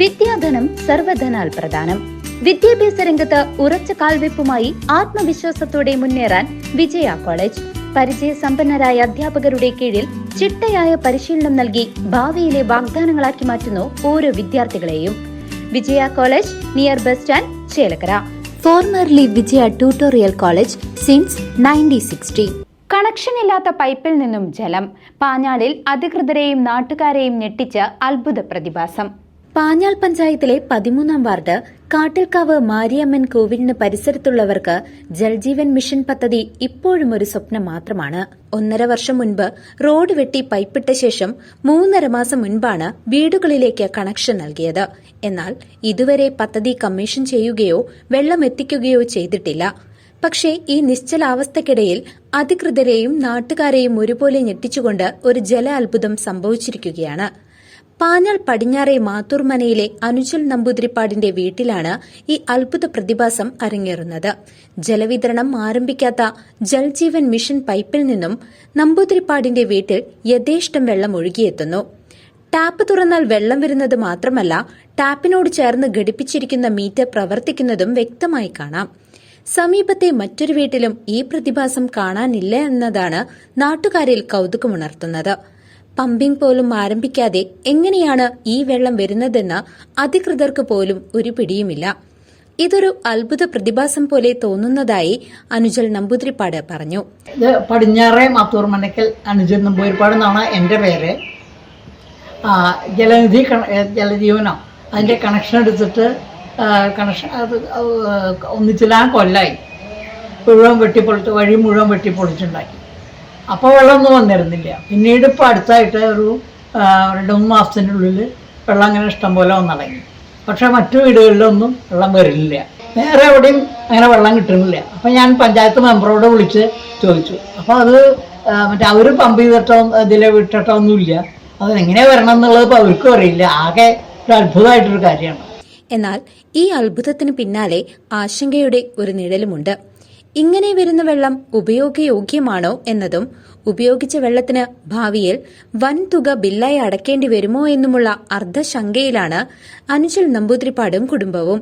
വിദ്യാധനം സർവധനാൽ പ്രധാനം. വിദ്യാഭ്യാസ രംഗത്ത് ഉറച്ച കാൽവെപ്പുമായി ആത്മവിശ്വാസത്തോടെ മുന്നേറാൻ വിജയ കോളേജ്. പരിചയസമ്പന്നരായ അധ്യാപകരുടെ കീഴിൽ ചിട്ടയായ പരിശീലനം നൽകി ഭാവിയിലെ വാഗ്ദാനങ്ങളാക്കി മാറ്റുന്നു ഓരോ വിദ്യാർത്ഥികളെയും. Vijaya college, near bus stand, Chelakkara. Formerly Vijaya tutorial college since 1960. Connection ഇല്ലാത്ത പൈപ്പിൽ നിന്നും ജലം. പാഞ്ഞാളിൽ അധികൃതരെയും നാട്ടുകാരെയും ഞെട്ടിച്ച അത്ഭുത പ്രതിഭാസം. പാഞ്ഞാൾ പഞ്ചായത്തിലെ 13-ാം വാർഡ് കാട്ടിൽക്കാവ് മാരിയമ്മൻ കോവിലിന് പരിസരത്തുള്ളവർക്ക് ജൽജീവൻ മിഷൻ പദ്ധതി ഇപ്പോഴും ഒരു സ്വപ്നം മാത്രമാണ്. 1.5 വർഷം മുൻപ് റോഡ് വെട്ടി പൈപ്പിട്ട ശേഷം 3.5 മാസം മുൻപാണ് വീടുകളിലേക്ക് കണക്ഷൻ നൽകിയത്. എന്നാൽ ഇതുവരെ പദ്ധതി കമ്മീഷൻ ചെയ്യുകയോ വെള്ളം എത്തിക്കുകയോ ചെയ്തിട്ടില്ല. പക്ഷേ ഈ നിശ്ചലാവസ്ഥയ്ക്കിടയിൽ അധികൃതരെയും നാട്ടുകാരെയും ഒരുപോലെ ഞെട്ടിച്ചുകൊണ്ട് ഒരു ജല അത്ഭുതം സംഭവിച്ചിരിക്കുകയാണ്. പാഞ്ഞാൾ പടിഞ്ഞാറെ മാത്തൂർമനയിലെ അനുജൽ നമ്പൂതിരിപ്പാടിന്റെ വീട്ടിലാണ് ഈ അത്ഭുത പ്രതിഭാസം അരങ്ങേറുന്നത്. ജലവിതരണം ആരംഭിക്കാത്ത ജൽജീവൻ മിഷൻ പൈപ്പിൽ നിന്നും നമ്പൂതിരിപ്പാടിന്റെ വീട്ടിൽ യഥേഷ്ടം വെള്ളം ഒഴുകിയെത്തുന്നു. ടാപ്പ് തുറന്നാൽ വെള്ളം വരുന്നത് മാത്രമല്ല, ടാപ്പിനോട് ചേർന്ന് ഘടിപ്പിച്ചിരിക്കുന്ന മീറ്റർ പ്രവർത്തിക്കുന്നതും വ്യക്തമായി കാണാം. സമീപത്തെ മറ്റൊരു വീട്ടിലും ഈ പ്രതിഭാസം കാണാനില്ല എന്നതാണ് നാട്ടുകാരിൽ കൌതുകമുണർത്തുന്നത്. പമ്പിംഗ് പോലും ആരംഭിക്കാതെ എങ്ങനെയാണ് ഈ വെള്ളം വരുന്നതെന്ന് അധികൃതർക്ക് പോലും ഒരു പിടിയുമില്ല. ഇതൊരു അത്ഭുത പ്രതിഭാസം പോലെ തോന്നുന്നതായി അനുജൽ നമ്പൂതിരിപ്പാട് പറഞ്ഞു. ഇത് പടിഞ്ഞാറെ മാത്തൂർമനക്കൽ അനുജൽ നമ്പൂതിരിപ്പാട് എന്നാണ് എൻ്റെ പേര്. ജലജീവനോ അതിൻ്റെ കണക്ഷൻ എടുത്തിട്ട് അത് ഒന്നിച്ചില്ലാ കൊല്ലായി മുഴുവൻ വെട്ടിപ്പൊളിച്ച് വഴി മുഴുവൻ വെട്ടിപ്പൊളിച്ചുണ്ടാക്കി. അപ്പോൾ വെള്ളമൊന്നും വന്നിരുന്നില്ല. പിന്നീട് ഇപ്പോൾ അടുത്തായിട്ട് ഒരു 2-3 മാസത്തിനുള്ളിൽ വെള്ളം അങ്ങനെ ഇഷ്ടം പോലെ വന്നിടങ്ങി. പക്ഷേ മറ്റു വീടുകളിലൊന്നും വെള്ളം വരില്ല. വേറെ എവിടെയും അങ്ങനെ വെള്ളം കിട്ടുന്നില്ല. അപ്പോൾ ഞാൻ പഞ്ചായത്ത് മെമ്പറോട് വിളിച്ച് ചോദിച്ചു. അപ്പോൾ അത് മറ്റേ അവർ പമ്പ് ചെയ്തിട്ടോ ഇതിലെ വിട്ടിട്ടോ ഒന്നുമില്ല. അതെങ്ങനെയാണ് വരണം എന്നുള്ളത് ഇപ്പോൾ അവർക്കും അറിയില്ല. ആകെ ഒരു അത്ഭുതമായിട്ടൊരു കാര്യമാണ്. എന്നാൽ ഈ അത്ഭുതത്തിന് പിന്നാലെ ആശങ്കയുടെ ഒരു നിഴലുമുണ്ട്. ഇങ്ങനെ വരുന്ന വെള്ളം ഉപയോഗയോഗ്യമാണോ എന്നതും ഉപയോഗിച്ച വെള്ളത്തിന് ഭാവിയിൽ വൻതുക ബില്ലായി അടക്കേണ്ടി വരുമോ എന്നുമുള്ള അർദ്ധശങ്കയിലാണ് അനുജൽ നമ്പൂതിരിപ്പാടും കുടുംബവും.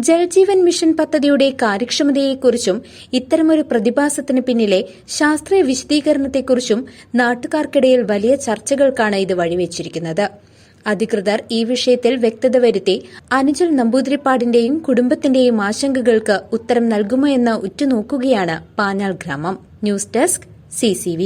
ജൽജീവൻ മിഷൻ പദ്ധതിയുടെ കാര്യക്ഷമതയെക്കുറിച്ചും ഇത്തരമൊരു പ്രതിഭാസത്തിന് പിന്നിലെ ശാസ്ത്രീയ വിശദീകരണത്തെക്കുറിച്ചും നാട്ടുകാർക്കിടയിൽ വലിയ ചർച്ചകൾക്കാണ് ഇത് വഴിവെച്ചിരിക്കുന്നത്. അധികൃതർ ഈ വിഷയത്തിൽ വ്യക്തത വരുത്തി അനുജൽ നമ്പൂതിരിപ്പാടിന്റെയും കുടുംബത്തിന്റെയും ആശങ്കകൾക്ക് ഉത്തരം നൽകുമോ എന്ന് ഉറ്റുനോക്കുകയാണ് പാഞ്ഞാൾ ഗ്രാമം. News desk CCV.